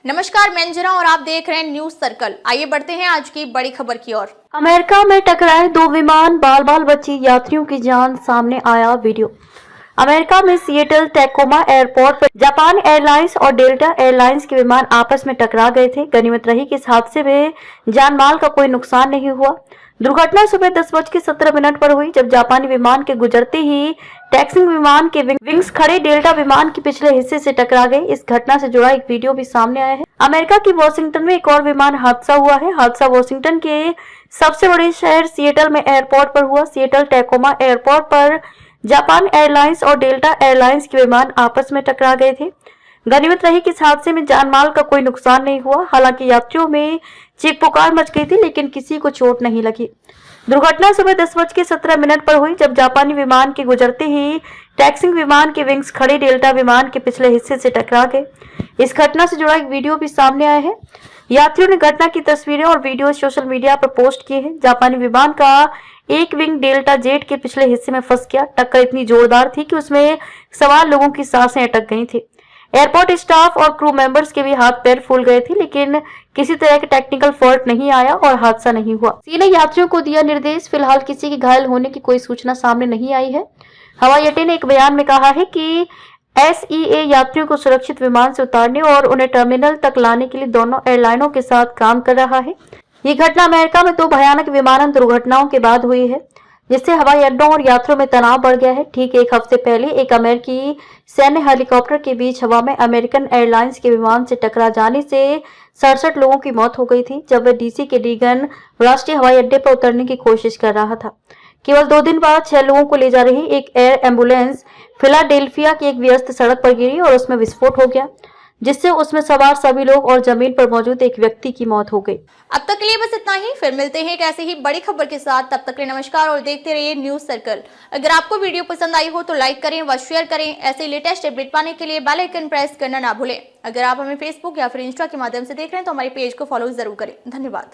नमस्कार, मैं अंजना और आप देख रहे हैं न्यूज सर्कल। आइए बढ़ते हैं आज की बड़ी खबर की ओर। अमेरिका में टकराए दो विमान, बाल बाल बची यात्रियों की जान, सामने आया वीडियो। अमेरिका में सिएटल टैकोमा एयरपोर्ट पर जापान एयरलाइंस और डेल्टा एयरलाइंस के विमान आपस में टकरा गए थे। गनीमत रही कि इस हादसे में जान माल का कोई नुकसान नहीं हुआ। दुर्घटना सुबह 10:17 पर हुई, जब जापानी विमान के गुजरते ही टैक्सिंग विमान के विंग्स खड़े डेल्टा विमान के पिछले हिस्से से टकरा गए। इस घटना से जुड़ा एक वीडियो भी सामने आया है। अमेरिका की वॉशिंगटन में एक और विमान हादसा हुआ है। हादसा वॉशिंगटन के सबसे बड़े शहर सिएटल में एयरपोर्ट पर हुआ। सिएटल टैकोमा एयरपोर्ट पर जापान एयरलाइंस और डेल्टा एयरलाइंस के विमान आपस में टकरा गए थे। गनीमत रही कि इस हादसे में जानमाल का कोई नुकसान नहीं हुआ। हालांकि यात्रियों में चीख पुकार मच गई थी, लेकिन किसी को चोट नहीं लगी। दुर्घटना सुबह 10:17 पर हुई, जब जापानी विमान के गुजरते ही टैक्सिंग विमान के विंग्स खड़े डेल्टा विमान के पिछले हिस्से से टकरा गए। इस घटना से जुड़ा एक वीडियो भी सामने आया है। यात्रियों ने घटना की तस्वीरें और वीडियो सोशल मीडिया पर पोस्ट किए हैं। जापानी विमान का एक विंग डेल्टा जेट के पिछले हिस्से में फंस गया। टक्कर इतनी जोरदार थी कि उसमें सवार लोगों की सांसें अटक गई थी। एयरपोर्ट स्टाफ और क्रू मेंबर्स के भी हाथ पैर फूल गए थे, लेकिन किसी तरह का टेक्निकल फॉल्ट नहीं आया और हादसा नहीं हुआ। सी ने यात्रियों को दिया निर्देश। फिलहाल किसी के घायल होने की कोई सूचना सामने नहीं आई है। हवाई अड्डे ने एक बयान में कहा है कि SEA यात्रियों को सुरक्षित विमान से उतारने और उन्हें टर्मिनल तक लाने के लिए दोनों एयरलाइनों के साथ काम कर रहा है। ये घटना अमेरिका में दो भयानक विमानन दुर्घटनाओं के बाद हुई है, जिससे हवाई अड्डों और यात्रियों में तनाव बढ़ गया है। ठीक एक हफ्ते पहले एक अमेरिकी सैन्य हेलीकॉप्टर के बीच हवा में अमेरिकन एयरलाइंस के विमान से टकरा जाने से 67 लोगों की मौत हो गई थी, जब वह DC के रीगन राष्ट्रीय हवाई अड्डे पर उतरने की कोशिश कर रहा था। केवल 2 दिन बाद 6 लोगों को ले जा रही एक एयर एम्बुलेंस फिलाडेल्फिया की एक व्यस्त सड़क पर गिरी और उसमें विस्फोट हो गया, जिससे उसमें सवार सभी लोग और जमीन पर मौजूद एक व्यक्ति की मौत हो गई। अब तक के लिए बस इतना ही। फिर मिलते हैं एक ऐसे ही बड़ी खबर के साथ। तब तक के लिए नमस्कार और देखते रहिए न्यूज सर्कल। अगर आपको वीडियो पसंद आई हो तो लाइक करें व शेयर करें। ऐसे लेटेस्ट अपडेट पाने के लिए बेल आइकन प्रेस करना ना भूलें। अगर आप हमें फेसबुक या फिर इंस्टा के माध्यम से देख रहे हैं तो हमारे पेज को फॉलो जरूर करें। धन्यवाद।